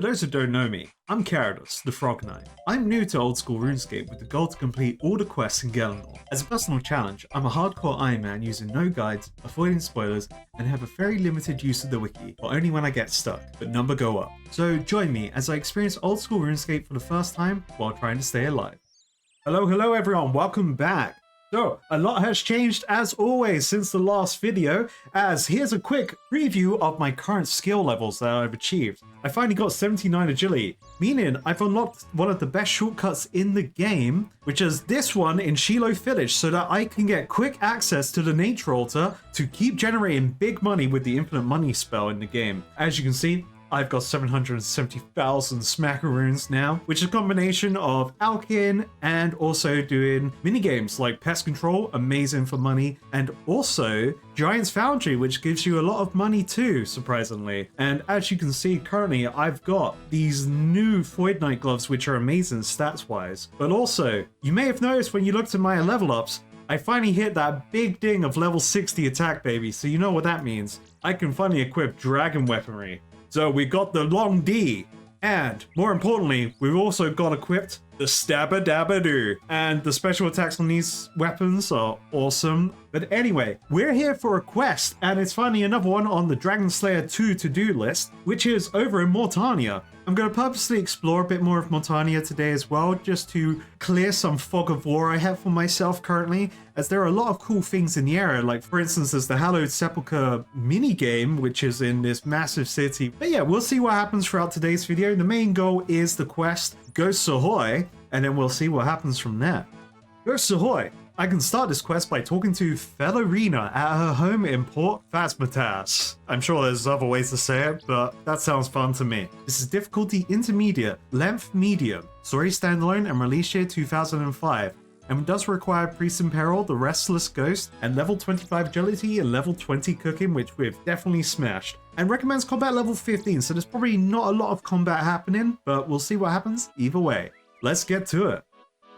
those who don't know me, I'm Carados, the Frog Knight. I'm new to Old School Runescape with the goal to complete all the quests in Galenor. As a personal challenge, I'm a hardcore Ironman using no guides, avoiding spoilers, and have a very limited use of the wiki, but only when I get stuck, but number go up. So join me as I experience Old School Runescape for the first time while trying to stay alive. Hello everyone, welcome back. So, a lot has changed as always since the last video, as here's a quick preview of my current skill levels that I've achieved. I finally got 79 agility, meaning I've unlocked one of the best shortcuts in the game, which is this one in Shiloh Village, so that I can get quick access to the nature altar to keep generating big money with the infinite money spell in the game. As you can see, I've got 770,000 smackaroons now, which is a combination of Alkin and also doing minigames like Pest Control, amazing for money, and also Giant's Foundry, which gives you a lot of money too, surprisingly. And as you can see, currently I've got these new Void Knight gloves, which are amazing stats-wise. But also, you may have noticed when you looked at my level ups, I finally hit that big ding of level 60 attack, baby. So you know what that means. I can finally equip dragon weaponry. So we got the long D, and more importantly, we've also got equipped the Stabba Dabba Doo. And the special attacks on these weapons are awesome. But anyway, we're here for a quest, and it's finally another one on the Dragon Slayer 2 to-do list, which is over in Mortania. I'm going to purposely explore a bit more of Mortania today as well, just to clear some fog of war I have for myself currently, as there are a lot of cool things in the area, like for instance there's the Hallowed Sepulchre minigame, which is in this massive city. But yeah, we'll see what happens throughout today's video. The main goal is the quest Ghosts Ahoy, and then we'll see what happens from there. Ghosts Ahoy! I can start this quest by talking to Fellerina at her home in Port Phasmatas. I'm sure there's other ways to say it, but that sounds fun to me. This is difficulty intermediate, length medium, story standalone, and release year 2005. And it does require Priest in Peril, the Restless Ghost, and level 25 agility and level 20 cooking, which we've definitely smashed. And recommends combat level 15, so there's probably not a lot of combat happening, but we'll see what happens either way. Let's get to it.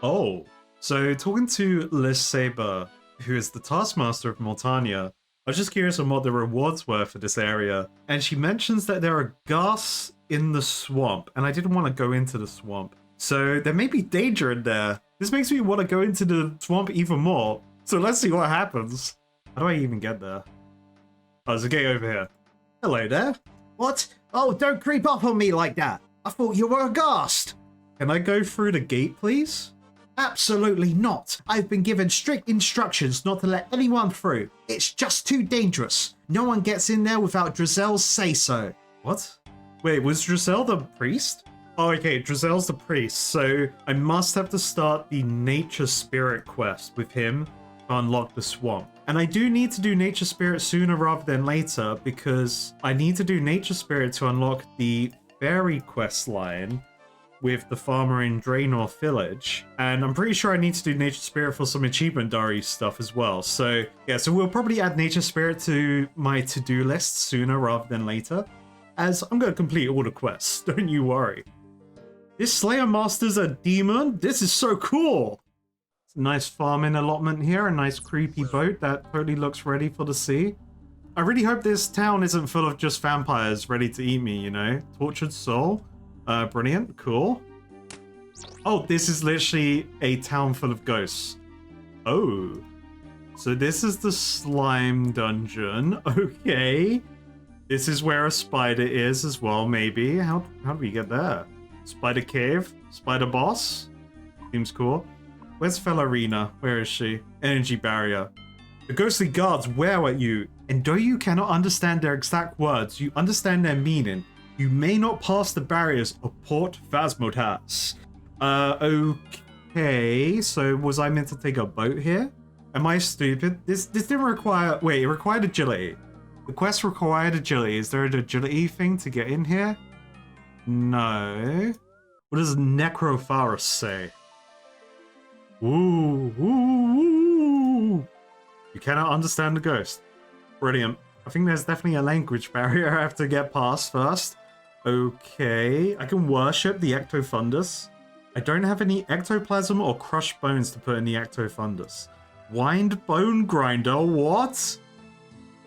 Oh. So, talking to Liz Saber, who is the Taskmaster of Mortania, I was just curious on what the rewards were for this area. And she mentions that there are ghasts in the swamp, and I didn't want to go into the swamp. So, there may be danger in there. This makes me want to go into the swamp even more. So, let's see what happens. How do I even get there? Oh, there's a gate over here. Hello there. What? Oh, don't creep up on me like that. I thought you were a ghast. Can I go through the gate, please? Absolutely not. I've been given strict instructions not to let anyone through. It's just too dangerous. No one gets in there without Drizel's say-so. What? Wait, was Drizel the priest? Oh, okay, Drizel's the priest, so I must have to start the Nature Spirit quest with him to unlock the swamp. And I do need to do Nature Spirit sooner rather than later, because I need to do Nature Spirit to unlock the Fairy quest line with the farmer in Draenor Village, and I'm pretty sure I need to do Nature Spirit for some achievement diary stuff as well. So yeah, so we'll probably add Nature Spirit to my to-do list sooner rather than later, as I'm going to complete all the quests, don't you worry. This Slayer Master's a demon? This is so cool! It's a nice farming allotment here, a nice creepy boat that totally looks ready for the sea. I really hope this town isn't full of just vampires ready to eat me, you know? Tortured soul? Brilliant, cool. Oh, this is literally a town full of ghosts. Oh. So this is the slime dungeon. Okay. This is where a spider is as well, maybe. How do we get there? Spider cave? Spider boss? Seems cool. Where's Fellerina? Where is she? Energy barrier. The ghostly guards wear at you, and though you cannot understand their exact words, you understand their meaning. You may not pass the barriers of Port Phasmatas. Okay, so was I meant to take a boat here? Am I stupid? This didn't require... Wait, it required agility. The quest required agility. Is there an agility thing to get in here? No. What does Necropharus say? Ooh, ooh, ooh. You cannot understand the ghost. Brilliant. I think there's definitely a language barrier I have to get past first. Okay, I can worship the Ectofundus. I don't have any ectoplasm or crushed bones to put in the Ectofundus. Wind bone grinder, what?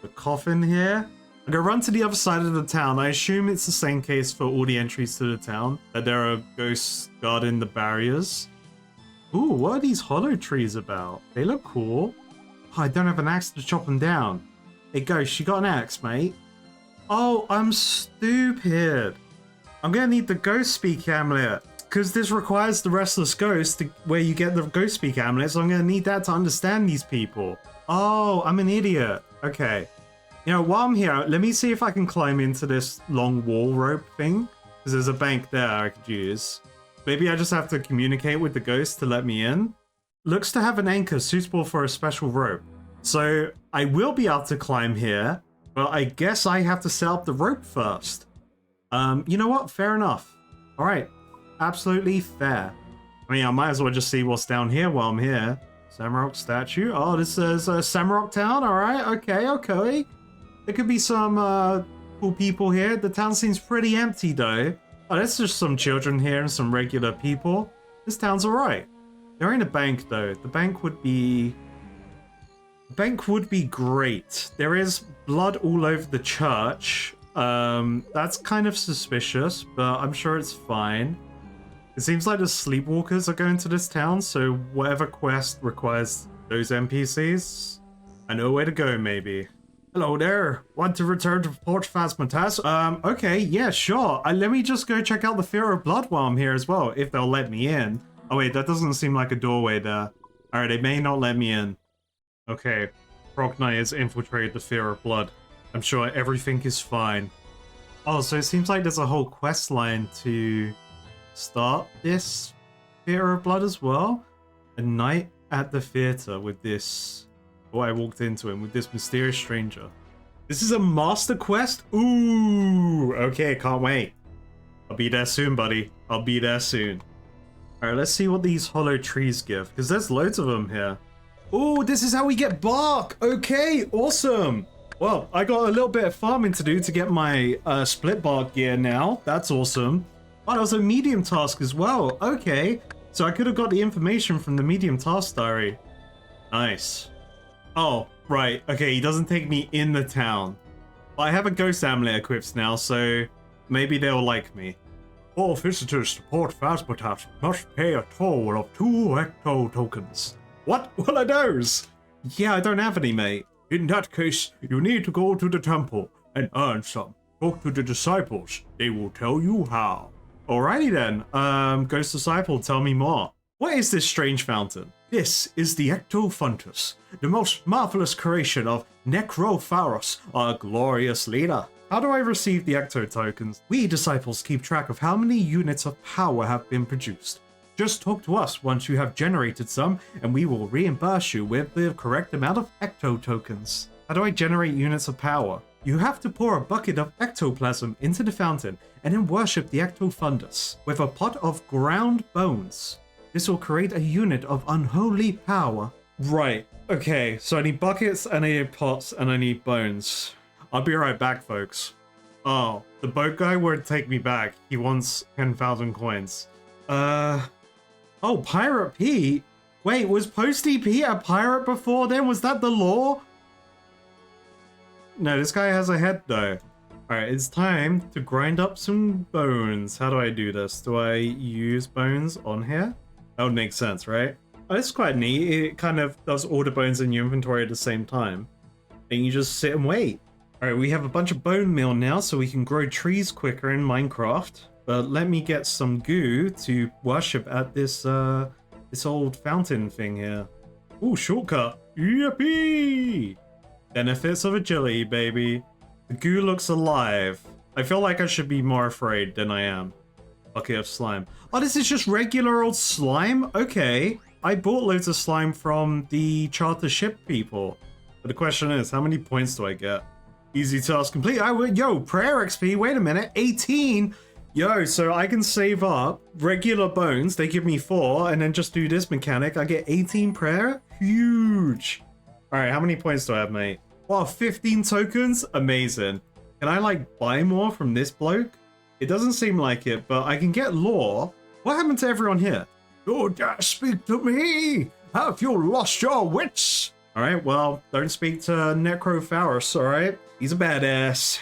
The coffin here? I go run to the other side of the town. I assume it's the same case for all the entries to the town, that there are ghosts guarding the barriers. Ooh, what are these hollow trees about? They look cool. Oh, I don't have an axe to chop them down. Hey, Ghost, you got an axe, mate? Oh, I'm stupid. I'm gonna need the Ghost Speak Amulet, because this requires the Restless Ghost where you get the Ghost Speak Amulet, so I'm gonna need that to understand these people. Oh, I'm an idiot. Okay. You know, while I'm here, let me see if I can climb into this long wall rope thing, because there's a bank there I could use. Maybe I just have to communicate with the ghost to let me in. Looks to have an anchor suitable for a special rope. So I will be able to climb here, but I guess I have to set up the rope first. You know what? Fair enough. All right. Absolutely fair. I mean, I might as well just see what's down here while I'm here. Samrock statue. Oh, this is Samrock Town. All right. Okay. There could be some cool people here. The town seems pretty empty, though. Oh, there's just some children here and some regular people. This town's all right. There ain't a bank, though. The bank would be... great. There is blood all over the church. That's kind of suspicious, but I'm sure it's fine. It seems like the sleepwalkers are going to this town, so whatever quest requires those NPCs, I know where to go, maybe. Hello there. Want to return to Port Phasmatas? Okay, yeah, sure. Let me just go check out the Fear of Blood while I'm here as well, if they'll let me in. Oh wait, that doesn't seem like a doorway there. Alright, they may not let me in. Okay, Frog Knight has infiltrated the Fear of Blood. I'm sure everything is fine. Oh, so it seems like there's a whole quest line to start this Fear of Blood as well. A night at the theater with this... what I walked into him with this mysterious stranger. This is a master quest? Ooh, okay, can't wait. I'll be there soon, buddy. I'll be there soon. Alright, let's see what these hollow trees give, because there's loads of them here. Ooh, this is how we get bark! Okay, awesome! Well, I got a little bit of farming to do to get my split bark gear now. That's awesome. Oh, that was a medium task as well. Okay, so I could have got the information from the medium task diary. Nice. Oh, right. Okay, he doesn't take me in the town. But I have a ghost amulet equipped now, so maybe they'll like me. All visitors to Port Phasmatas must pay a toll of 2 ecto tokens. What? What are those? Yeah, I don't have any, mate. In that case, you need to go to the temple and earn some. Talk to the disciples. They will tell you how. Alrighty then. Ghost Disciple, tell me more. What is this strange fountain? This is the Ectofuntus, the most marvelous creation of Necropharos, our glorious leader. How do I receive the Ecto tokens? We disciples keep track of how many units of power have been produced. Just talk to us once you have generated some, and we will reimburse you with the correct amount of Ecto tokens. How do I generate units of power? You have to pour a bucket of ectoplasm into the fountain, and then worship the Ectofundus with a pot of ground bones. This will create a unit of unholy power. Right, okay, so I need buckets, and I need pots, and I need bones. I'll be right back, folks. Oh, the boat guy won't take me back. He wants 10,000 coins. Oh, Pirate Pete? Wait, was Posty Pete a pirate before then? Was that the law? No, this guy has a head, though. Alright, it's time to grind up some bones. How do I do this? Do I use bones on here? That would make sense, right? Oh, it's quite neat. It kind of does all the bones in your inventory at the same time. And you just sit and wait. Alright, we have a bunch of bone meal now, so we can grow trees quicker in Minecraft. But let me get some goo to worship at this this old fountain thing here. Ooh, shortcut. Yippee! Benefits of agility, baby. The goo looks alive. I feel like I should be more afraid than I am. Bucket of slime. Oh, this is just regular old slime? Okay. I bought loads of slime from the charter ship people. But the question is, how many points do I get? Easy task complete. Yo, prayer XP. Wait a minute. 18? Yo, so I can save up regular bones. They give me 4. And then just do this mechanic. I get 18 prayer? Huge. Alright, how many points do I have, mate? Wow, 15 tokens? Amazing. Can I, like, buy more from this bloke? It doesn't seem like it, but I can get lore. What happened to everyone here? Don't dare speak to me! Have you lost your wits? Alright, well, don't speak to Necropharos, alright? He's a badass.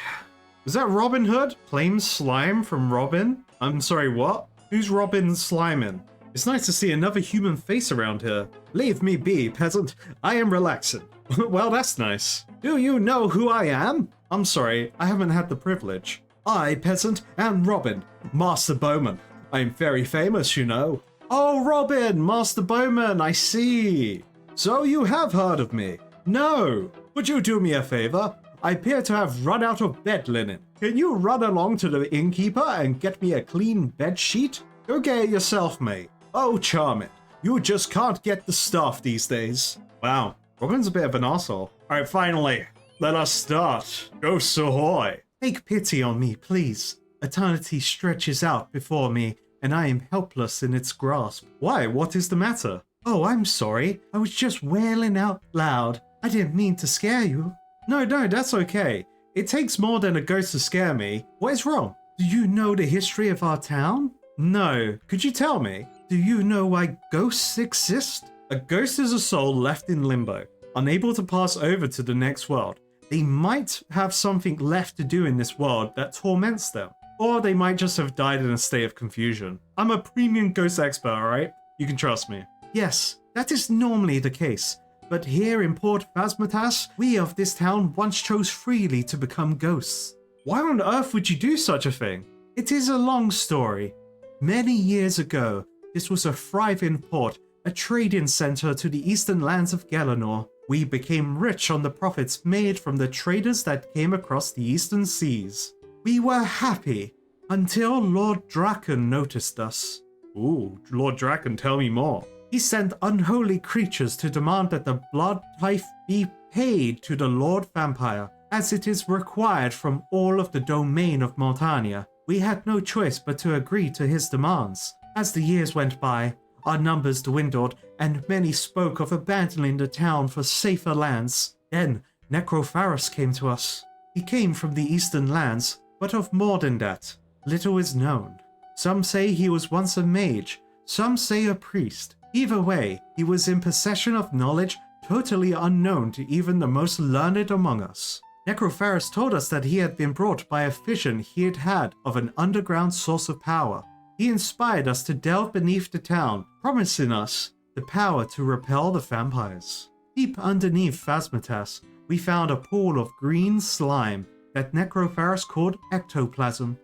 Was that Robin Hood? Claim slime from Robin? I'm sorry, what? Who's Robin sliming? It's nice to see another human face around here. Leave me be, peasant. I am relaxing. Well, that's nice. Do you know who I am? I'm sorry, I haven't had the privilege. I, peasant, am Robin, Master Bowman. I'm very famous, you know. Oh, Robin, Master Bowman, I see. So you have heard of me? No. Would you do me a favor? I appear to have run out of bed linen. Can you run along to the innkeeper and get me a clean bed sheet? Go get it yourself, mate. Oh, charming. You just can't get the stuff these days. Wow, Robin's a bit of an arsehole. Alright, finally, let us start. Ghosts Ahoy. Take pity on me, please. Eternity stretches out before me, and I am helpless in its grasp. Why? What is the matter? Oh, I'm sorry. I was just wailing out loud. I didn't mean to scare you. No, that's okay. It takes more than a ghost to scare me. What is wrong? Do you know the history of our town? No. Could you tell me? Do you know why ghosts exist? A ghost is a soul left in limbo, unable to pass over to the next world. They might have something left to do in this world that torments them. Or they might just have died in a state of confusion. I'm a premium ghost expert, alright? You can trust me. Yes, that is normally the case. But here in Port Phasmatas, we of this town once chose freely to become ghosts. Why on earth would you do such a thing? It is a long story. Many years ago, this was a thriving port, a trading center to the eastern lands of Galanor. We became rich on the profits made from the traders that came across the eastern seas. We were happy until Lord Draken noticed us. Ooh, Lord Draken, tell me more. He sent unholy creatures to demand that the blood tithe be paid to the Lord Vampire, as it is required from all of the domain of Montania. We had no choice but to agree to his demands. As the years went by, our numbers dwindled, and many spoke of abandoning the town for safer lands. Then, Necropharus came to us. He came from the eastern lands, but of more than that, little is known. Some say he was once a mage, some say a priest. Either way, he was in possession of knowledge totally unknown to even the most learned among us. Necropharus told us that he had been brought by a vision he had had of an underground source of power. He inspired us to delve beneath the town, promising us the power to repel the vampires. Deep underneath Phasmatas, we found a pool of green slime that Necropharus called ectoplasm.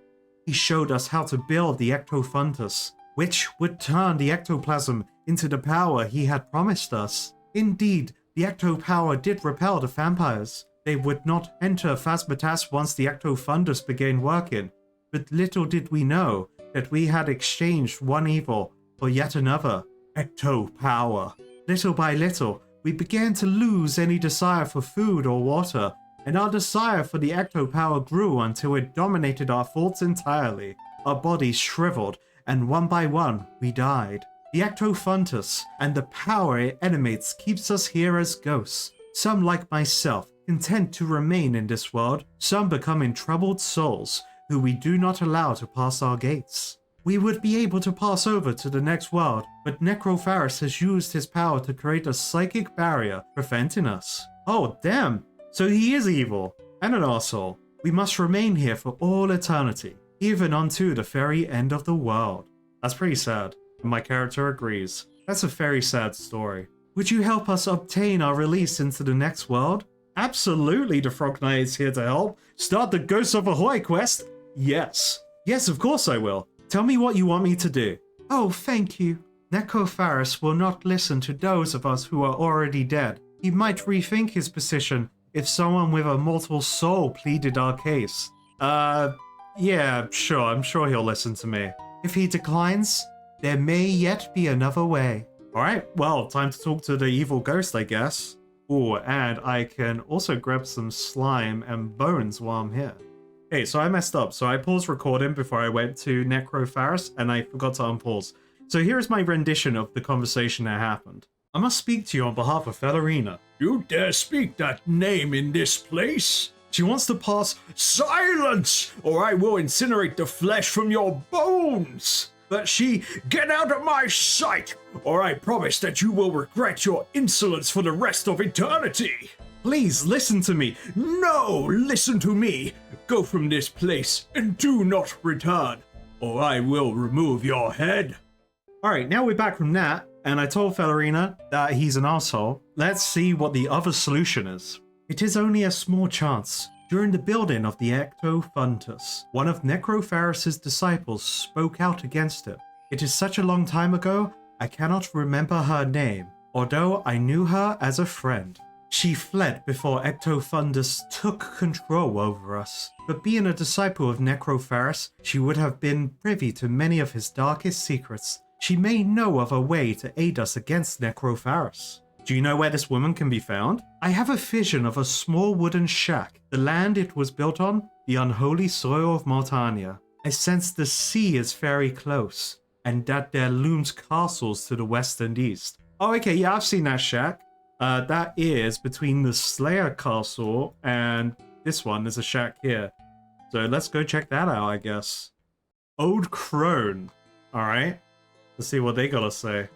He showed us how to build the ectofundus, which would turn the ectoplasm into the power he had promised us. Indeed, the ecto-power did repel the vampires. They would not enter Phasmatas once the ectofundus began working, but little did we know that we had exchanged one evil for yet another, ecto-power. Little by little, we began to lose any desire for food or water, and our desire for the ecto-power grew until it dominated our thoughts entirely. Our bodies shriveled, and one by one, we died. The ectofundus and the power it emanates keeps us here as ghosts. Some, like myself, content to remain in this world, some becoming troubled souls who we do not allow to pass our gates. We would be able to pass over to the next world, but Necropharus has used his power to create a psychic barrier preventing us. Oh, damn! So he is evil, and an arsehole. We must remain here for all eternity, even unto the very end of the world. That's pretty sad, and my character agrees. That's a very sad story. Would you help us obtain our release into the next world? Absolutely, the Frog Knight is here to help. Start the Ghosts of Ahoy quest? Yes. Yes, of course I will. Tell me what you want me to do. Oh, thank you. Necropharus will not listen to those of us who are already dead. He might rethink his position if someone with a mortal soul pleaded our case. Yeah, sure, I'm sure he'll listen to me. If he declines, there may yet be another way. Alright, well, time to talk to the evil ghost, I guess. Oh, and I can also grab some slime and bones while I'm here. Hey, so I messed up. So I paused recording before I went to Necropharus, and I forgot to unpause. So here's my rendition of the conversation that happened. I must speak to you on behalf of Fellerina. You dare speak that name in this place? She wants to pass... Silence! Or I will incinerate the flesh from your bones! But get out of my sight, or I promise that you will regret your insolence for the rest of eternity! Please listen to me. No, listen to me. Go from this place and do not return, or I will remove your head. Alright, now we're back from that, and I told Fellerina that he's an asshole. Let's see what the other solution is. It is only a small chance. During the building of the Ectofundus, one of Necropharus' disciples spoke out against it. It is such a long time ago, I cannot remember her name, although I knew her as a friend. She fled before Ectofundus took control over us, but being a disciple of Necropharus, she would have been privy to many of his darkest secrets. She may know of a way to aid us against Necropharus. Do you know where this woman can be found? I have a vision of a small wooden shack, the land it was built on, the unholy soil of Maltania. I sense the sea is very close, and that there looms castles to the west and east. Oh, okay, yeah, I've seen that shack. That is between the Slayer Castle and this one. There's a shack here. So let's go check that out, I guess. Old Crone. Alright. Let's see what they gotta say.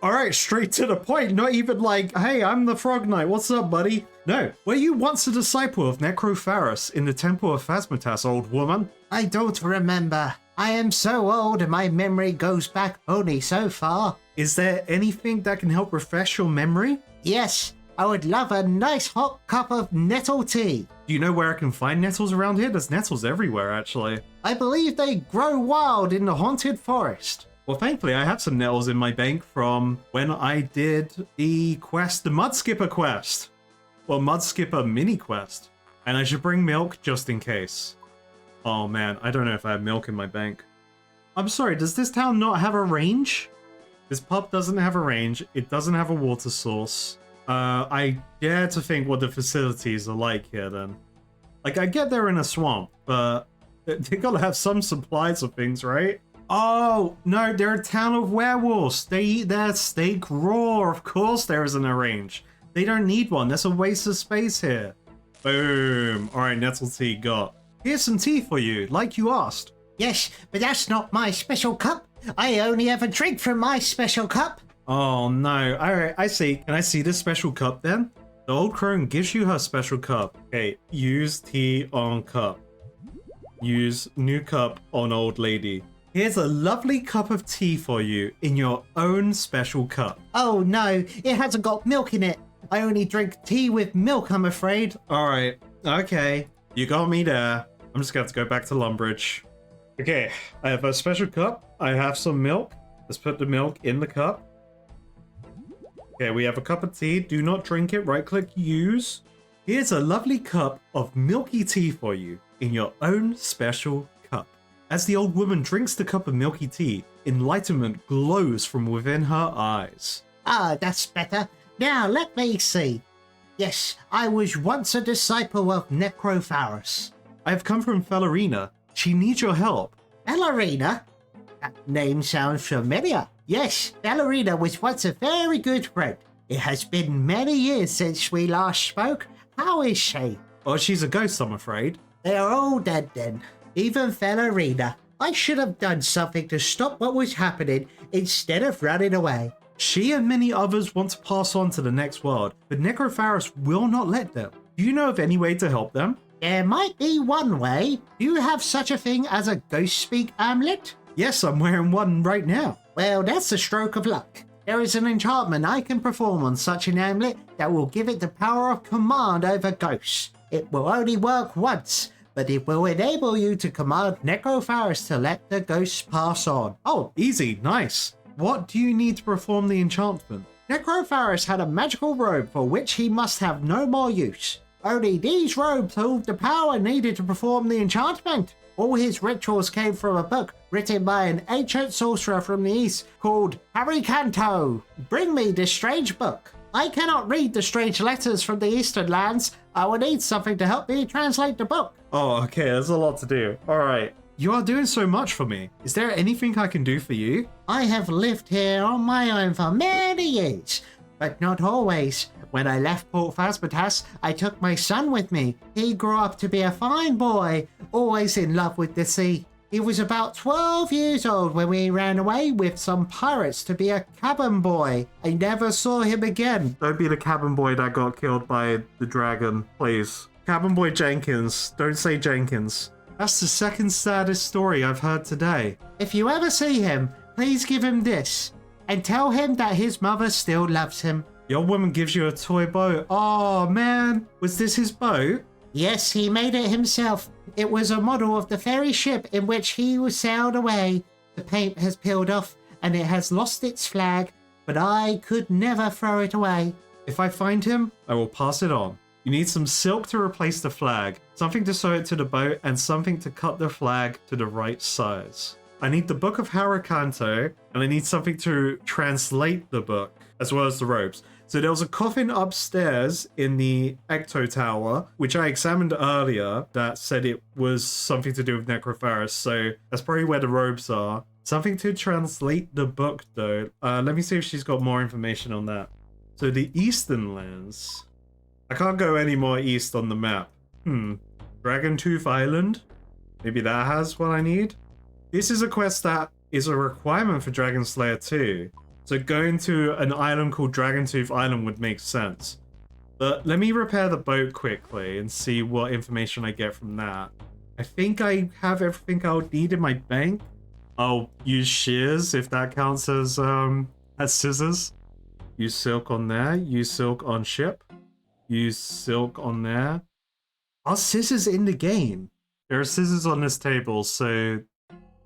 Alright, straight to the point. Not even like, hey, I'm the Frog Knight. What's up, buddy? No. Were you once a disciple of Necropharus in the Temple of Phasmatas, old woman? I don't remember. I am so old and my memory goes back only so far. Is there anything that can help refresh your memory? Yes, I would love a nice hot cup of nettle tea. Do you know where I can find nettles around here? There's nettles everywhere, actually. I believe they grow wild in the haunted forest. Well, thankfully, I have some nettles in my bank from when I did the quest, the Mud Skipper quest. Well, Mud Skipper mini quest. And I should bring milk just in case. Oh man, I don't know if I have milk in my bank. I'm sorry, does this town not have a range? This pub doesn't have a range. It doesn't have a water source. I dare to think what the facilities are like here then. Like, I get they're in a swamp, but they gotta have some supplies of things, right? Oh, no, they're a town of werewolves. They eat their steak raw. Of course there isn't a range. They don't need one. That's a waste of space here. Boom. All right, nettle tea got. Here's some tea for you, like you asked. Yes, but that's not my special cup. I only ever drink from my special cup. Oh, no. All right, I see. Can I see this special cup then? The old crone gives you her special cup. Okay, use tea on cup. Use new cup on old lady. Here's a lovely cup of tea for you in your own special cup. Oh no, it hasn't got milk in it. I only drink tea with milk, I'm afraid. Alright, okay. You got me there. I'm just gonna have to go back to Lumbridge. Okay, I have a special cup. I have some milk. Let's put the milk in the cup. Okay, we have a cup of tea. Do not drink it. Right click, use. Here's a lovely cup of milky tea for you in your own special cup. As the old woman drinks the cup of milky tea, enlightenment glows from within her eyes. Ah, that's better. Now let me see. Yes, I was once a disciple of Necropharus. I have come from Fellerina. She needs your help. Ballerina? That name sounds familiar. Yes, Ballerina was once a very good friend. It has been many years since we last spoke. How is she? Oh, she's a ghost, I'm afraid. They are all dead then. Even Fellerina. I should have done something to stop what was happening instead of running away. She and many others want to pass on to the next world, but Necropharus will not let them. Do you know of any way to help them? There might be one way. Do you have such a thing as a ghost speak amulet? Yes, I'm wearing one right now. Well, that's a stroke of luck. There is an enchantment I can perform on such an amulet that will give it the power of command over ghosts. It will only work once, but it will enable you to command Necropharus to let the ghosts pass on. Oh, easy, nice. What do you need to perform the enchantment? Necropharus had a magical robe for which he must have no more use. Only these robes hold the power needed to perform the enchantment. All his rituals came from a book written by an ancient sorcerer from the east called Harry Canto. Bring me this strange book. I cannot read the strange letters from the eastern lands. I will need something to help me translate the book. Oh, okay, there's a lot to do. All right. You are doing so much for me. Is there anything I can do for you? I have lived here on my own for many years, but not always. When I left Port Phasmatas, I took my son with me. He grew up to be a fine boy, always in love with the sea. He was about 12 years old when we ran away with some pirates to be a cabin boy. I never saw him again. Don't be the cabin boy that got killed by the dragon, please. Cabin boy Jenkins. Don't say Jenkins. That's the second saddest story I've heard today. If you ever see him, please give him this. And tell him that his mother still loves him. The old woman gives you a toy boat. Oh, man. Was this his boat? Yes, he made it himself. It was a model of the ferry ship in which he sailed away. The paint has peeled off and it has lost its flag, but I could never throw it away. If I find him, I will pass it on. You need some silk to replace the flag, something to sew it to the boat, and something to cut the flag to the right size. I need the Book of Harakanto, and I need something to translate the book, as well as the robes. So there was a coffin upstairs in the Ecto Tower, which I examined earlier, that said it was something to do with Necrophorus, so that's probably where the robes are. Something to translate the book, though. Let me see if she's got more information on that. So the Eastern Lands. I can't go any more east on the map. Dragontooth Island? Maybe that has what I need? This is a quest that is a requirement for Dragon Slayer 2. So going to an island called Dragontooth Island would make sense. But let me repair the boat quickly and see what information I get from that. I think I have everything I'll need in my bank. I'll use shears if that counts as scissors. Use silk on there. Use silk on ship. Use silk on there. Are scissors in the game? There are scissors on this table, so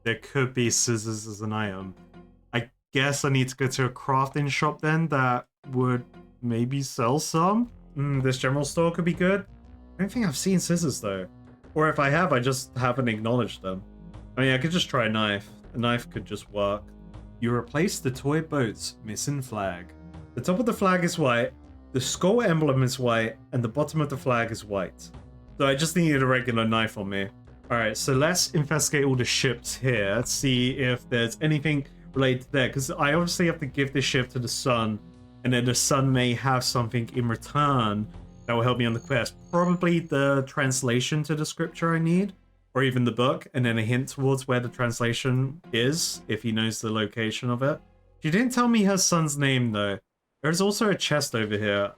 there could be scissors as an item. I guess I need to go to a crafting shop then that would maybe sell some. This general store could be good. I don't think I've seen scissors though. Or if I have, I just haven't acknowledged them. I mean, I could just try a knife. A knife could just work. You replace the toy boat's missing flag. The top of the flag is white, the skull emblem is white, and the bottom of the flag is white. So I just needed a regular knife on me. Alright, so let's investigate all the ships here, see if there's anything related to there, because I obviously have to give this ship to the sun, and then the sun may have something in return that will help me on the quest. Probably the translation to the scripture I need, or even the book, and then a hint towards where the translation is, if he knows the location of it. She didn't tell me her son's name, though. There's also a chest over here.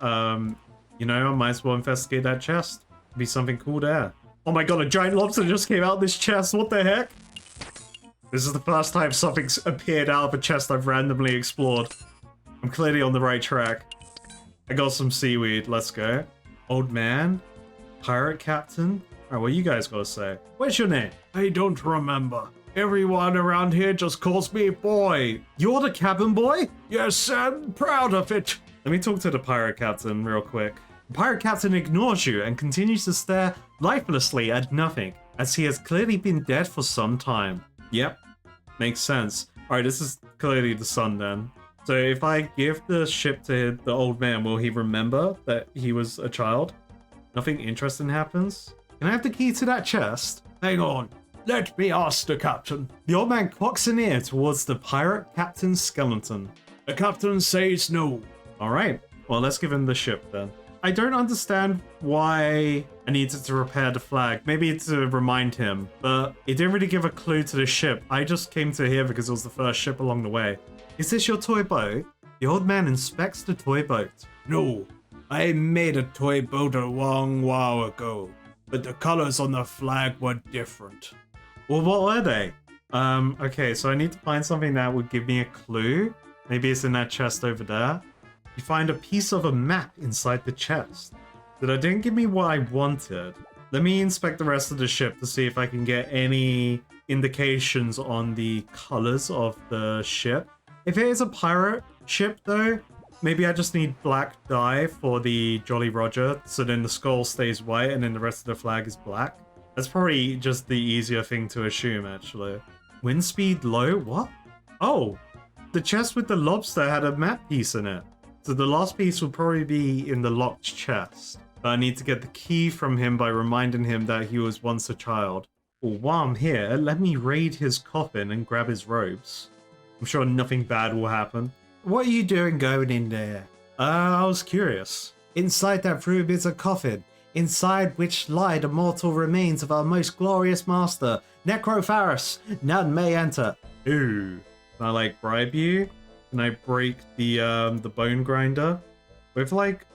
You know, I might as well investigate that chest. Be something cool there. Oh my god, a giant lobster just came out of this chest. What the heck? This is the first time something's appeared out of a chest I've randomly explored. I'm clearly on the right track. I got some seaweed. Let's go. Old man? Pirate captain? Alright, what you guys gotta say? What's your name? I don't remember. Everyone around here just calls me boy. You're the cabin boy? Yes, I'm proud of it. Let me talk to the pirate captain real quick. The pirate captain ignores you and continues to stare lifelessly at nothing, as he has clearly been dead for some time. Yep, makes sense. Alright, this is clearly the sun then. So if I give the ship to the old man, will he remember that he was a child? Nothing interesting happens? Can I have the key to that chest? Hang on. Let me ask the captain. The old man cocks an ear towards the pirate captain's skeleton. The captain says no. Alright, well let's give him the ship then. I don't understand why I needed to repair the flag. Maybe it's to remind him, but it didn't really give a clue to the ship. I just came to here because it was the first ship along the way. Is this your toy boat? The old man inspects the toy boat. No, I made a toy boat a long while ago, but the colors on the flag were different. Well, what were they? Okay, so I need to find something that would give me a clue. Maybe it's in that chest over there. You find a piece of a map inside the chest. That didn't give me what I wanted. Let me inspect the rest of the ship to see if I can get any indications on the colors of the ship. If it is a pirate ship though, maybe I just need black dye for the Jolly Roger, so then the skull stays white and then the rest of the flag is black. That's probably just the easier thing to assume, actually. Wind speed low? What? Oh, the chest with the lobster had a map piece in it. So the last piece will probably be in the locked chest. But I need to get the key from him by reminding him that he was once a child. Well, while I'm here, let me raid his coffin and grab his robes. I'm sure nothing bad will happen. What are you doing going in there? I was curious. Inside that room is a coffin, inside which lie the mortal remains of our most glorious master, Necropharis, none may enter. Ooh. Can I like bribe you? Can I break the bone grinder? With like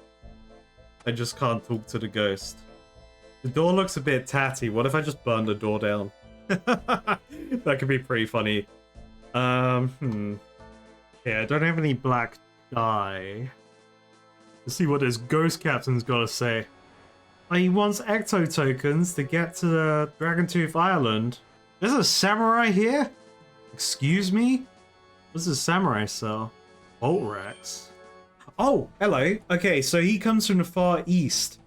I just can't talk to the ghost. The door looks a bit tatty. What if I just burn the door down? That could be pretty funny. Yeah, I don't have any black dye. Let's see what this ghost captain's got to say. He wants ecto tokens to get to the Dragontooth Island. There's a samurai here? Excuse me? What's a samurai cell? Bolt racks. Oh, hello. Okay, so he comes from the far east.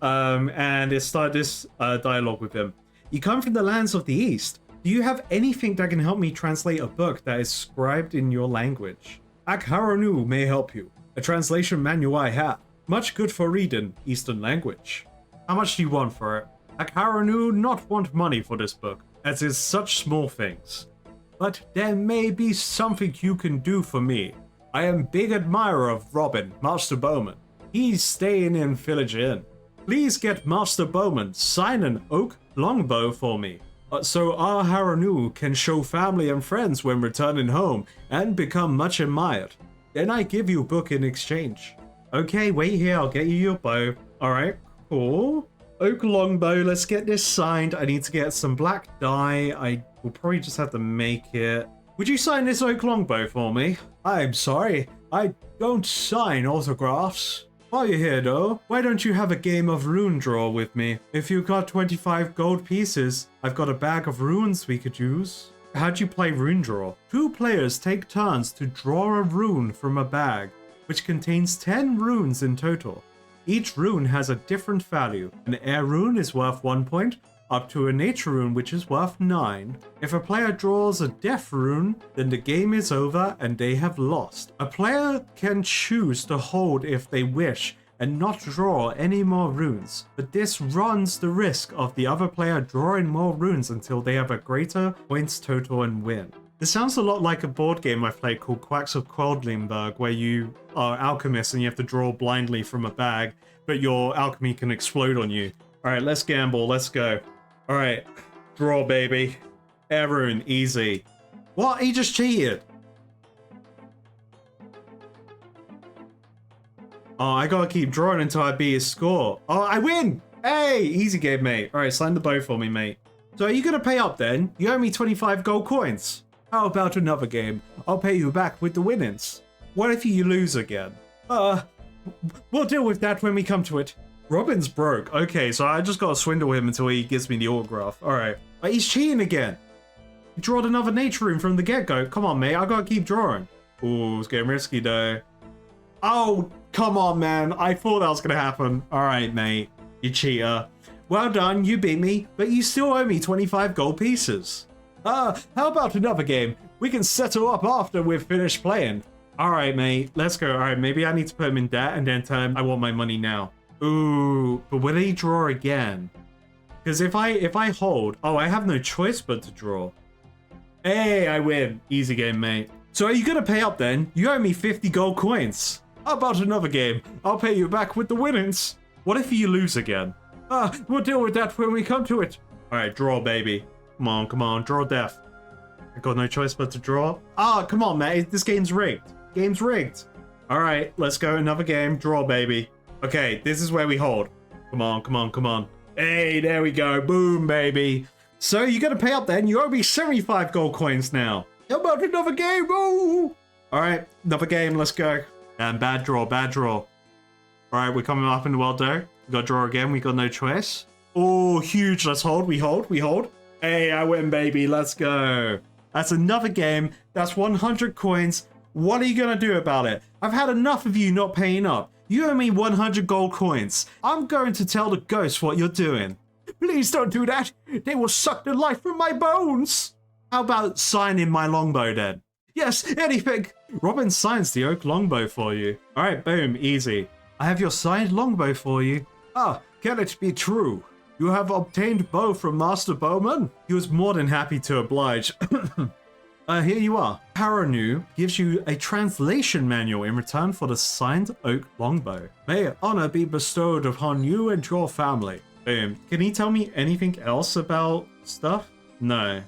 And it started this dialogue with him. You come from the lands of the east. Do you have anything that can help me translate a book that is scribed in your language? Akharanu may help you. A translation manual I have. Much good for reading Eastern language. How much do you want for it? Akharanu not want money for this book, as is such small things. But there may be something you can do for me. I am big admirer of Robin, Master Bowman. He's staying in Village Inn. Please get Master Bowman sign an oak longbow for me, so our Haranu can show family and friends when returning home and become much admired. Then I give you a book in exchange. Okay, wait here, I'll get you your bow. Alright, cool. Oak longbow, let's get this signed. I need to get some black dye. I will probably just have to make it. Would you sign this oak longbow for me? I'm sorry, I don't sign autographs. While you're here though, why don't you have a game of rune draw with me? If you got 25 gold pieces, I've got a bag of runes we could use. How'd you play rune draw? 2 players take turns to draw a rune from a bag, which contains 10 runes in total. Each rune has a different value. An air rune is worth 1 point, up to a nature rune which is worth 9. If a player draws a death rune, then the game is over and they have lost. A player can choose to hold if they wish and not draw any more runes, but this runs the risk of the other player drawing more runes until they have a greater points total and win. This sounds a lot like a board game I've played called Quacks of Quedlinburg, where you are alchemists and you have to draw blindly from a bag, but your alchemy can explode on you. Alright, let's gamble, let's go. Alright, draw baby. Air rune, easy. What? He just cheated. Oh, I gotta keep drawing until I beat his score. Oh, I win! Hey, easy game, mate. Alright, sign the bow for me, mate. So are you gonna pay up then? You owe me 25 gold coins. How about another game? I'll pay you back with the winnings. What if you lose again? We'll deal with that when we come to it. Robin's broke. Okay, so I just gotta swindle him until he gives me the autograph. Alright. But he's cheating again. He drawed another nature rune from the get-go. Come on, mate. I gotta keep drawing. Ooh, it's getting risky, though. Oh, come on, man. I thought that was gonna happen. Alright, mate. You cheater. Well done, you beat me, but you still owe me 25 gold pieces. How about another game? We can settle up after we've finished playing. Alright, mate. Let's go. Alright, maybe I need to put him in debt and then tell him I want my money now. Ooh, but will he draw again? Because if I hold... Oh, I have no choice but to draw. Hey, I win. Easy game, mate. So are you going to pay up then? You owe me 50 gold coins. How about another game? I'll pay you back with the winnings. What if you lose again? We'll deal with that when we come to it. Alright, draw, baby. Come on, draw death. I got no choice but to draw. Come on, mate. This game's rigged. Game's rigged. Alright, let's go another game. Draw, baby. Okay, this is where we hold. Come on. Hey, there we go. Boom, baby. So you gotta pay up then. You owe me 75 gold coins now. How about another game? Oh! Alright, another game. Let's go. And bad draw. Alright, we're coming up in the world though. We gotta draw again. We got no choice. Oh, huge. Let's hold. We hold. Hey, I win, baby. Let's go. That's another game. That's 100 coins. What are you gonna do about it? I've had enough of you not paying up. You owe me 100 gold coins. I'm going to tell the ghosts what you're doing. Please don't do that. They will suck the life from my bones. How about signing my longbow then? Yes, anything. Robin signs the oak longbow for you. All right, boom, easy. I have your signed longbow for you. Can it be true? You have obtained bow from Master Bowman? He was more than happy to oblige. Here you are. Haranu gives you a translation manual in return for the signed oak longbow. May honor be bestowed upon you and your family. Boom. Can he tell me anything else about stuff? No.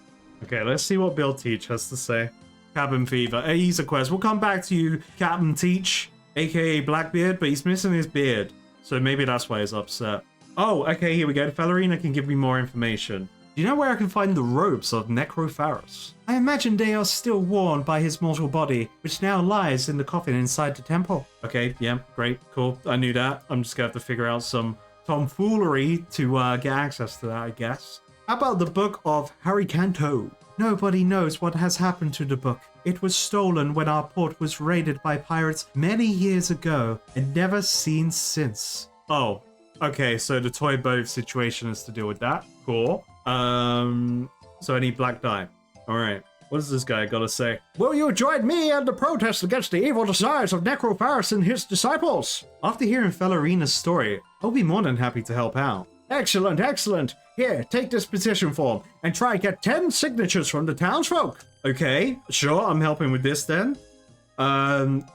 Okay, let's see what Bill Teach has to say. Cabin fever. He's a quest. We'll come back to you, Captain Teach, aka Blackbeard, but he's missing his beard. So maybe that's why he's upset. Oh, okay, here we go. Fellerina can give me more information. Do you know where I can find the robes of Necropharus? I imagine they are still worn by his mortal body, which now lies in the coffin inside the temple. Okay, yeah, great, cool. I knew that. I'm just gonna have to figure out some tomfoolery to get access to that, I guess. How about the Book of Harry Canto? Nobody knows what has happened to the book. It was stolen when our port was raided by pirates many years ago and never seen since. Oh, okay, so the toy boat situation is to deal with that. Cool. So I need black dye. Alright. What does this guy gotta say? Will you join me in the protest against the evil desires of Necropharus and his disciples? After hearing Fellerina's story, I'll be more than happy to help out. Excellent, excellent. Here, take this petition form and try and get 10 signatures from the townsfolk. Okay, sure, I'm helping with this then.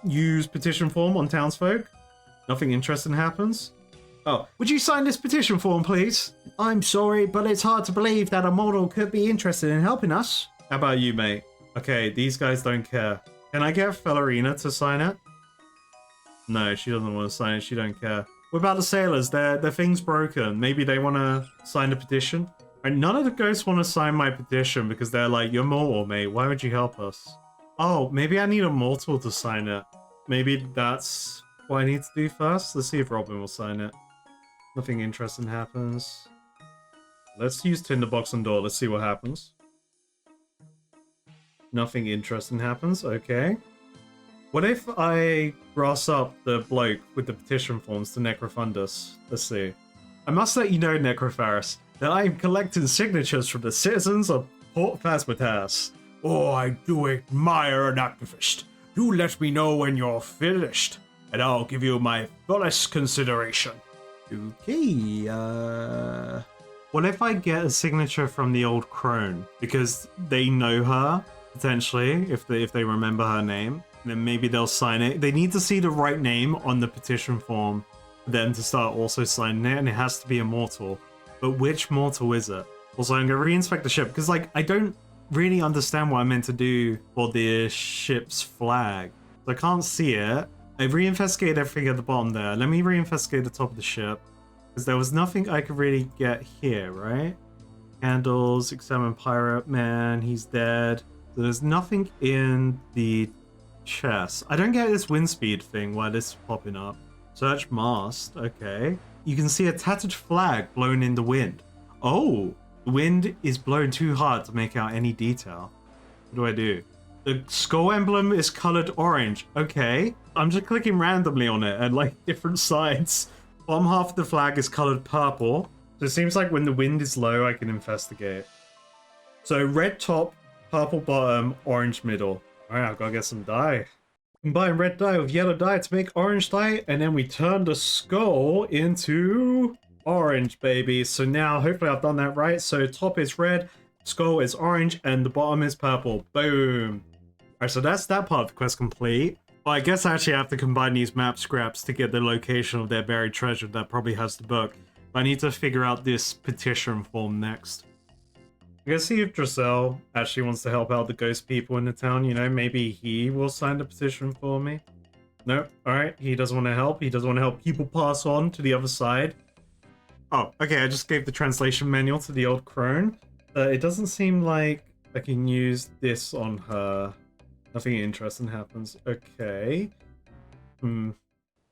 Use petition form on townsfolk. Nothing interesting happens. Oh, would you sign this petition form, please? I'm sorry, but it's hard to believe that a mortal could be interested in helping us. How about you, mate? Okay, these guys don't care. Can I get Fellerina to sign it? No, she doesn't want to sign it. She don't care. What about the sailors? Their thing's broken. Maybe they want to sign the petition? And none of the ghosts want to sign my petition because they're like, you're mortal, mate. Why would you help us? Oh, maybe I need a mortal to sign it. Maybe that's what I need to do first. Let's see if Robin will sign it. Nothing interesting happens. Let's use Tinderbox and Door. Let's see what happens. Nothing interesting happens. Okay. What if I grass up the bloke with the petition forms to Necrofundus? Let's see. I must let you know, Necropharus, that I am collecting signatures from the citizens of Port Phasmatas. Oh, I do admire an activist. Do let me know when you're finished, and I'll give you my fullest consideration. Okay, what if I get a signature from the old crone? Because they know her, potentially, if they remember her name. Then maybe they'll sign it. They need to see the right name on the petition form for them to start also signing it, and it has to be a mortal. But which mortal is it? Also, I'm going to re-inspect the ship, because, like, I don't really understand what I'm meant to do for the ship's flag. I can't see it. I've re-investigated everything at the bottom there. Let me re-investigate the top of the ship. Because there was nothing I could really get here, right? Candles, examine pirate man, he's dead. So there's nothing in the chest. I don't get this wind speed thing, why this is popping up. Search mast, okay. You can see a tattered flag blown in the wind. Oh, the wind is blown too hard to make out any detail. What do I do? The skull emblem is colored orange. Okay. I'm just clicking randomly on it at like different sides. Bottom half of the flag is colored purple. So it seems like when the wind is low, I can investigate. So red top, purple bottom, orange middle. Alright, I've got to get some dye. Combine red dye with yellow dye to make orange dye. And then we turn the skull into orange, baby. So now, hopefully I've done that right. So top is red, skull is orange, and the bottom is purple. Boom. Alright, so that's that part of the quest complete. Well, I guess I actually have to combine these map scraps to get the location of their buried treasure that probably has the book. But I need to figure out this petition form next. I'm gonna see if Dressel actually wants to help out the ghost people in the town. You know, maybe he will sign the petition for me. Nope. Alright, he doesn't want to help. He doesn't want to help people pass on to the other side. Oh, okay, I just gave the translation manual to the old crone. It doesn't seem like I can use this on her. Nothing interesting happens. Okay.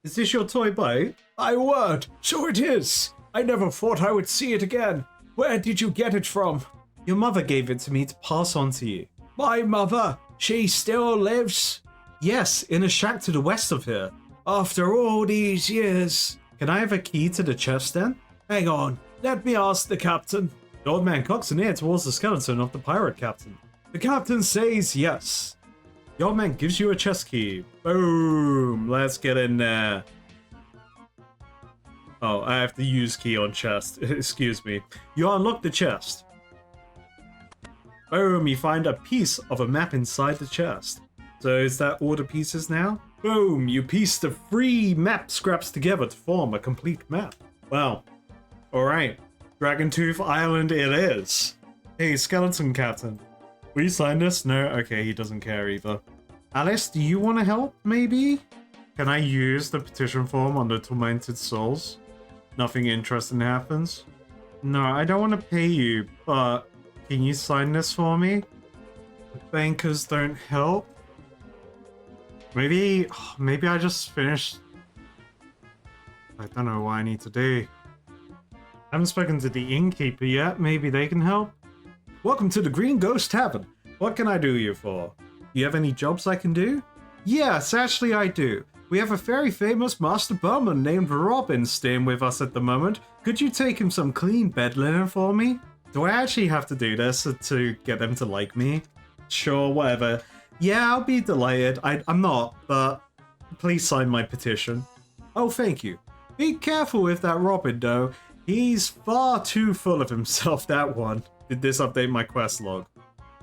Is this your toy boat? My word, so it is. I never thought I would see it again. Where did you get it from? Your mother gave it to me to pass on to you. My mother? She still lives? Yes, in a shack to the west of here. After all these years. Can I have a key to the chest then? Hang on, let me ask the captain. The old man cocks an ear towards the skeleton of the pirate captain. The captain says yes. The old man gives you a chest key. Boom! Let's get in there. Oh, I have to use key on chest. Excuse me. You unlock the chest. Boom! You find a piece of a map inside the chest. So is that all the pieces now? Boom! You piece the 3 map scraps together to form a complete map. Well, alright. Dragontooth Island it is. Hey, Skeleton Captain. Will you sign this? No? Okay, he doesn't care either. Alice, do you want to help, maybe? Can I use the petition form on the Tormented Souls? Nothing interesting happens? No, I don't want to pay you, but can you sign this for me? The bankers don't help? Maybe I just finished... I don't know what I need to do. I haven't spoken to the innkeeper yet. Maybe they can help? Welcome to the Green Ghost Tavern. What can I do you for? You have any jobs I can do? Yes, actually I do. We have a very famous master bowman named Robin staying with us at the moment. Could you take him some clean bed linen for me? Do I actually have to do this to get them to like me? Sure, whatever. Yeah, I'll be delighted. I'm not, but please sign my petition. Oh, thank you. Be careful with that Robin, though. He's far too full of himself, that one. Did this update my quest log?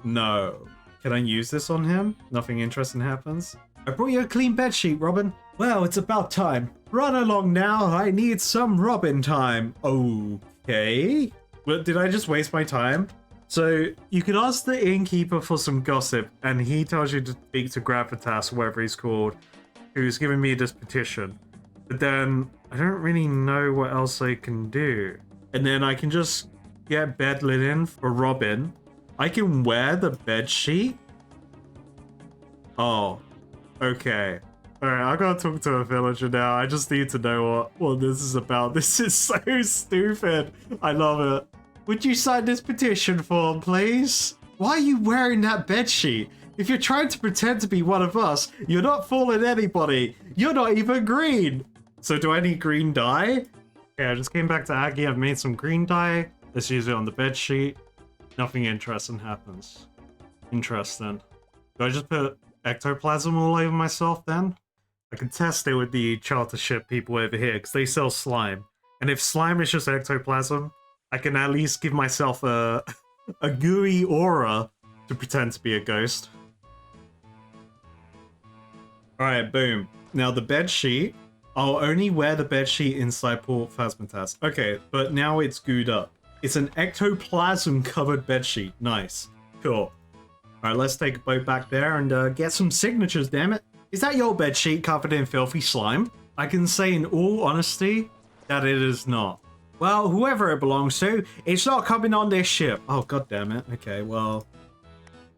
No. Can I use this on him? Nothing interesting happens? I brought you a clean bedsheet, Robin. Well, it's about time. Run along now. I need some Robin time. Okay. Well, did I just waste my time? So, you could ask the innkeeper for some gossip, and he tells you to speak to Gravitas, whatever he's called, who's giving me this petition. But then, I don't really know what else I can do. And then I can just get bed linen for Robin. I can wear the bed sheet? Oh, okay. Alright, I gotta talk to a villager now. I just need to know what this is about. This is so stupid. I love it. Would you sign this petition form, please? Why are you wearing that bed sheet? If you're trying to pretend to be one of us, you're not fooling anybody. You're not even green. So do I need green dye? Okay, I just came back to Aggie. I've made some green dye. Let's use it on the bed sheet. Nothing interesting happens. Interesting. Do I just put ectoplasm all over myself then? I can test it with the charter ship people over here because they sell slime. And if slime is just ectoplasm, I can at least give myself a gooey aura to pretend to be a ghost. Alright, boom. Now the bed sheet, I'll only wear the bed sheet inside Port Phasmatas. Okay, but now it's gooed up. It's an ectoplasm covered bed sheet. Nice. Cool. Alright, let's take a boat back there and get some signatures, damn it. Is that your bed sheet covered in filthy slime? I can say in all honesty that it is not. Well, whoever it belongs to, it's not coming on this ship. Oh, god damn it. Okay, well.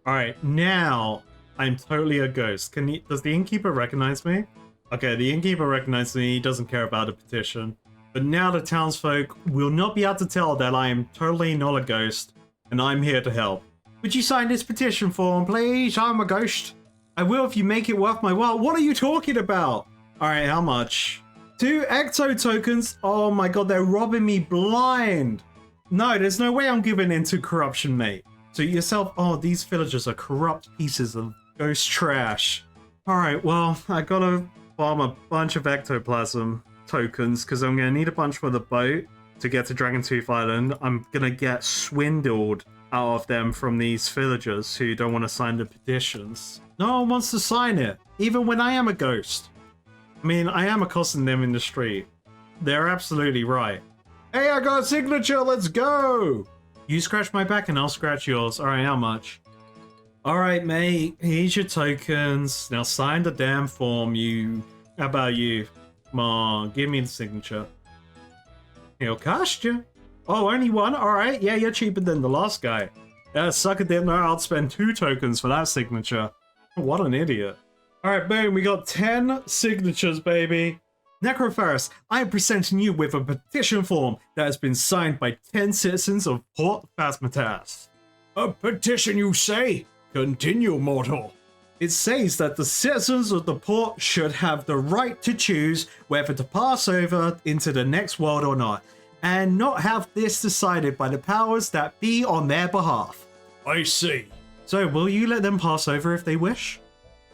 Alright, now I'm totally a ghost. Does the innkeeper recognize me? Okay, the innkeeper recognizes me. He doesn't care about a petition. But now the townsfolk will not be able to tell that I am totally not a ghost, and I'm here to help. Would you sign this petition form, please? I'm a ghost. I will if you make it worth my while. What are you talking about? Alright, how much? 2 ecto tokens? Oh my god, they're robbing me blind. No, there's no way I'm giving in to corruption, mate. So yourself, oh, these villagers are corrupt pieces of ghost trash. Alright, well, I gotta farm a bunch of ectoplasm tokens because I'm gonna need a bunch for the boat to get to Dragontooth Island. I'm gonna get swindled out of them from these villagers who don't want to sign the petitions. No one wants to sign it, even when I am a ghost. I mean, I am accosting them in the street. They're absolutely right. Hey, I got a signature, let's go! You scratch my back and I'll scratch yours. Alright, how much? Alright, mate, here's your tokens. Now sign the damn form, you... How about you? Come on, give me the signature. It'll cost you. Oh, only one? Alright, yeah, you're cheaper than the last guy. Sucker didn't know I'd spend 2 tokens for that signature. What an idiot. Alright, boom, we got 10 signatures, baby. Necrophorus, I am presenting you with a petition form that has been signed by 10 citizens of Port Phasmatas. A petition, you say? Continue, mortal. It says that the citizens of the port should have the right to choose whether to pass over into the next world or not, and not have this decided by the powers that be on their behalf. I see. So, will you let them pass over if they wish?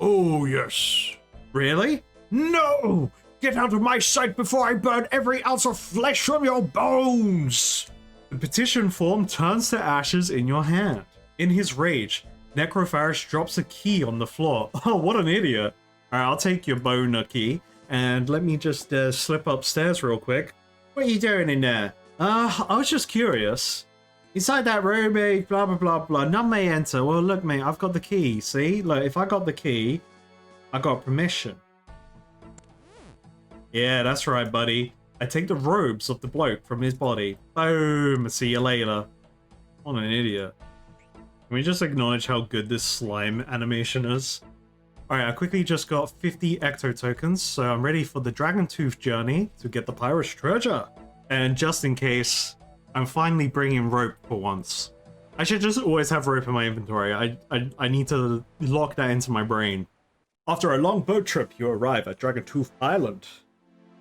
Oh, yes. Really? No! Get out of my sight before I burn every ounce of flesh from your bones! The petition form turns to ashes in your hand. In his rage, Necrophorus drops a key on the floor. Oh, what an idiot. Alright, I'll take your boner key, and let me just slip upstairs real quick. What are you doing in there? I was just curious. Inside that room, blah, blah, blah, blah. None may enter. Well, look, mate, I've got the key. See? Look, if I got the key, I got permission. Yeah, that's right, buddy. I take the robes of the bloke from his body. Boom. See you later. What an idiot. Can we just acknowledge how good this slime animation is? Alright, I quickly just got 50 Ecto tokens, so I'm ready for the Dragon Tooth journey to get the pirate's treasure. And just in case, I'm finally bringing rope for once. I should just always have rope in my inventory. I need to lock that into my brain. After a long boat trip, you arrive at Dragon Tooth Island.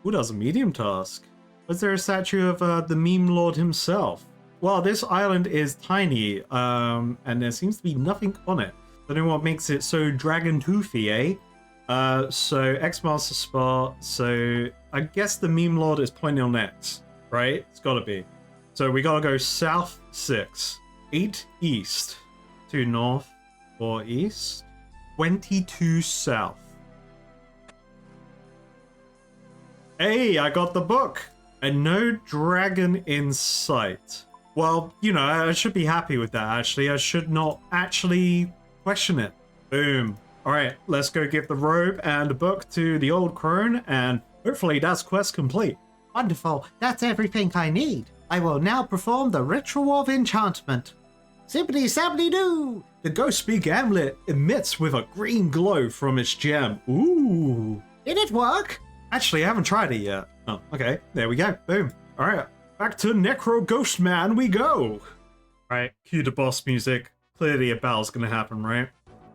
Who does a medium task? Was there a statue of the meme lord himself? Well, this island is tiny, and there seems to be nothing on it. Don't know what makes it so dragon toothy, eh? So X marks the spot. So I guess the meme lord is pointing on X, right? It's gotta be. So we gotta go south 6, 8 east, 2 north, 4 east, 22 south. Hey, I got the book! And no dragon in sight. Well, you know, I should be happy with that, actually. I should not actually question it. Boom. Alright, let's go give the robe and the book to the old crone, and hopefully that's quest complete. Wonderful. That's everything I need. I will now perform the ritual of enchantment. Zippity sabbity doo! The Ghost Speak amulet emits with a green glow from its gem. Ooh. Did it work? Actually, I haven't tried it yet. Oh, okay. There we go. Boom. Alright. Back to Necro Ghost Man we go. Alright, cue the boss music. Clearly a battle's gonna happen, right?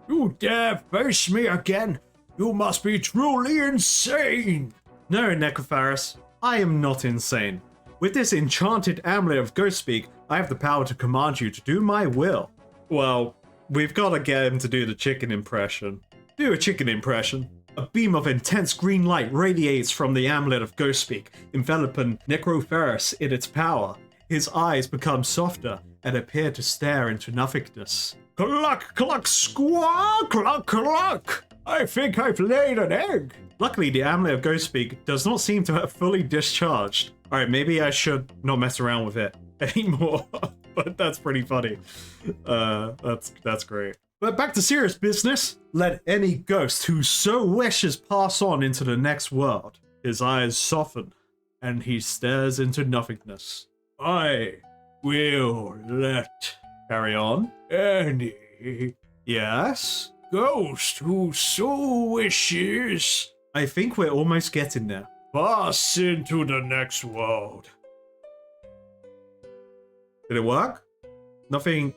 You dare face me again? You must be truly insane! No, Necropharis. I am not insane. With this enchanted amulet of Ghost Speak, I have the power to command you to do my will. Well, we've gotta get him to do the chicken impression. Do a chicken impression. A beam of intense green light radiates from the amulet of Ghost Speak, enveloping Necropharis in its power. His eyes become softer and appear to stare into nothingness. Cluck, cluck, squawk, cluck, cluck! I think I've laid an egg! Luckily, the amulet of Ghost Speak does not seem to have fully discharged. Alright, maybe I should not mess around with it anymore, but that's pretty funny. That's great. But back to serious business. Let any ghost who so wishes pass on into the next world. His eyes soften, and he stares into nothingness. I will let Carry on. any Yes? ghost who so wishes I think we're almost getting there. pass into the next world. Did it work? Nothing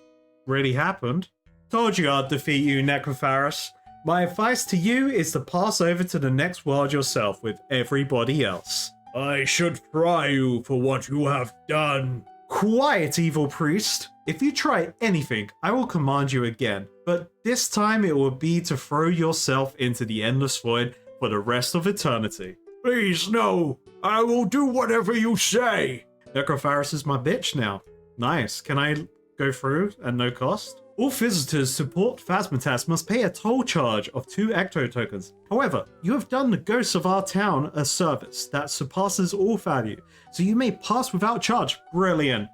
really happened. Told you I'd defeat you, Necropharis. My advice to you is to pass over to the next world yourself with everybody else. I should fry you for what you have done. Quiet, evil priest. If you try anything, I will command you again. But this time it will be to throw yourself into the endless void for the rest of eternity. Please, no. I will do whatever you say. Necropharis is my bitch now. Nice. Can I go through at no cost? All visitors to Port Phasmatas must pay a toll charge of 2 Ecto tokens. However, you have done the ghosts of our town a service that surpasses all value, so you may pass without charge. Brilliant.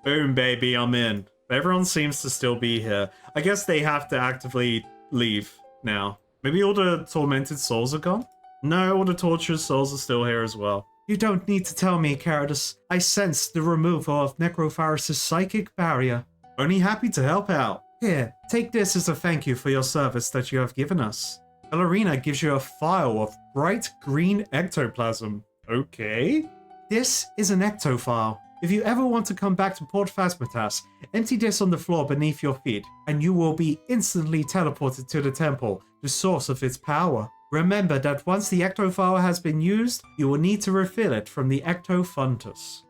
Boom, baby, I'm in. Everyone seems to still be here. I guess they have to actively leave now. Maybe all the tormented souls are gone? No, all the tortured souls are still here as well. You don't need to tell me, Caradus. I sense the removal of Necropharis' psychic barrier. Only happy to help out. Here, take this as a thank you for your service that you have given us. Ellerina gives you a file of bright green ectoplasm. Okay. This is an ectofile. If you ever want to come back to Port Phasmatas, empty this on the floor beneath your feet, and you will be instantly teleported to the temple, the source of its power. Remember that once the ectofile has been used, you will need to refill it from the ectofundus.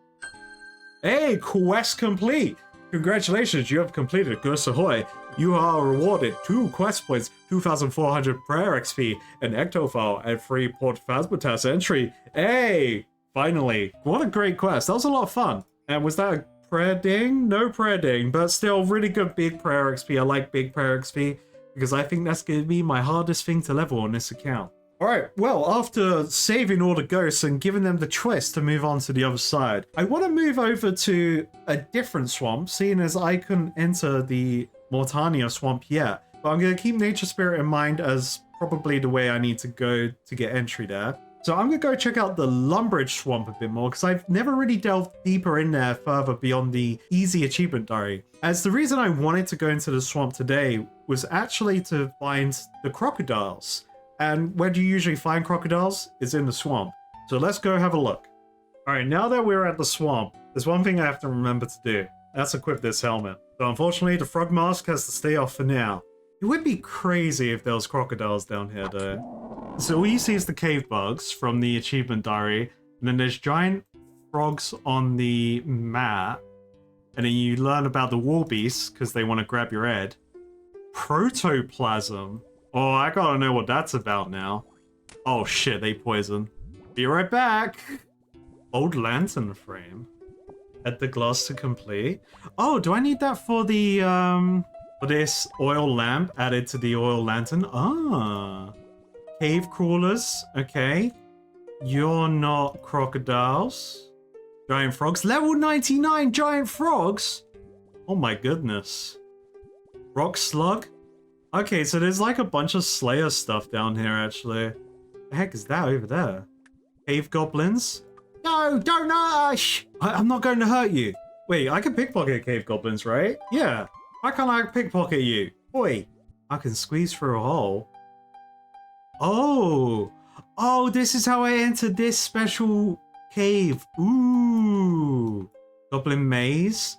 Hey, quest complete! Congratulations, you have completed Ghosts Ahoy. You are rewarded 2 quest points, 2,400 prayer XP, an ectofile, and 3 Port Phasmatas entry. Hey! Finally. What a great quest. That was a lot of fun. And was that a prayer ding? No prayer ding, but still really good big prayer XP. I like big prayer XP because I think that's going to be my hardest thing to level on this account. Alright, well, after saving all the ghosts and giving them the choice to move on to the other side, I want to move over to a different swamp, seeing as I couldn't enter the Mortania swamp yet. But I'm going to keep Nature Spirit in mind as probably the way I need to go to get entry there. So I'm going to go check out the Lumbridge swamp a bit more, because I've never really delved deeper in there further beyond the easy achievement diary. As the reason I wanted to go into the swamp today was actually to find the crocodiles. And where do you usually find crocodiles? Is in the swamp. So let's go have a look. Alright, now that we're at the swamp, there's one thing I have to remember to do. That's equip this helmet. So unfortunately, the frog mask has to stay off for now. It would be crazy if there was crocodiles down here though. So all you see is the cave bugs from the achievement diary. And then there's giant frogs on the map. And then you learn about the wall beasts because they want to grab your head. Protoplasm. Oh, I gotta know what that's about now. Oh shit, they poison. Be right back. Old lantern frame. Add the glass to complete. Oh, do I need that for the for this oil lamp added to the oil lantern? Ah. Cave crawlers. Okay. You're not crocodiles. Giant frogs. Level 99 giant frogs. Oh my goodness. Rock slug. Okay, so there's like a bunch of Slayer stuff down here, actually. The heck is that over there? Cave goblins? No, don't hush! I'm not going to hurt you. Wait, I can pickpocket cave goblins, right? Yeah. Why can't I pickpocket you? Oi. I can squeeze through a hole. Oh. Oh, this is how I entered this special cave. Ooh. Goblin maze.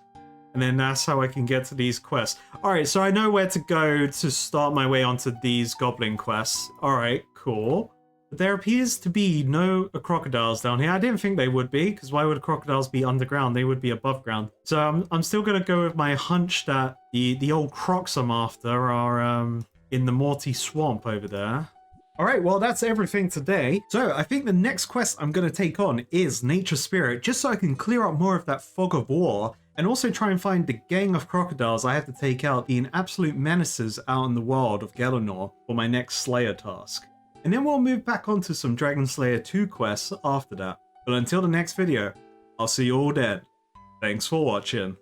And then that's how I can get to these quests. Alright, so I know where to go to start my way onto these goblin quests. Alright, cool. But there appears to be no crocodiles down here. I didn't think they would be, because why would crocodiles be underground? They would be above ground. So I'm still going to go with my hunch that the old crocs I'm after are in the Morty swamp over there. Alright, well that's everything today. So I think the next quest I'm going to take on is Nature Spirit, just so I can clear up more of that fog of war. And also try and find the gang of crocodiles I have to take out being absolute menaces out in the world of Galanor for my next Slayer task. And then we'll move back onto some Dragon Slayer 2 quests after that. But until the next video, I'll see you all then. Thanks for watching.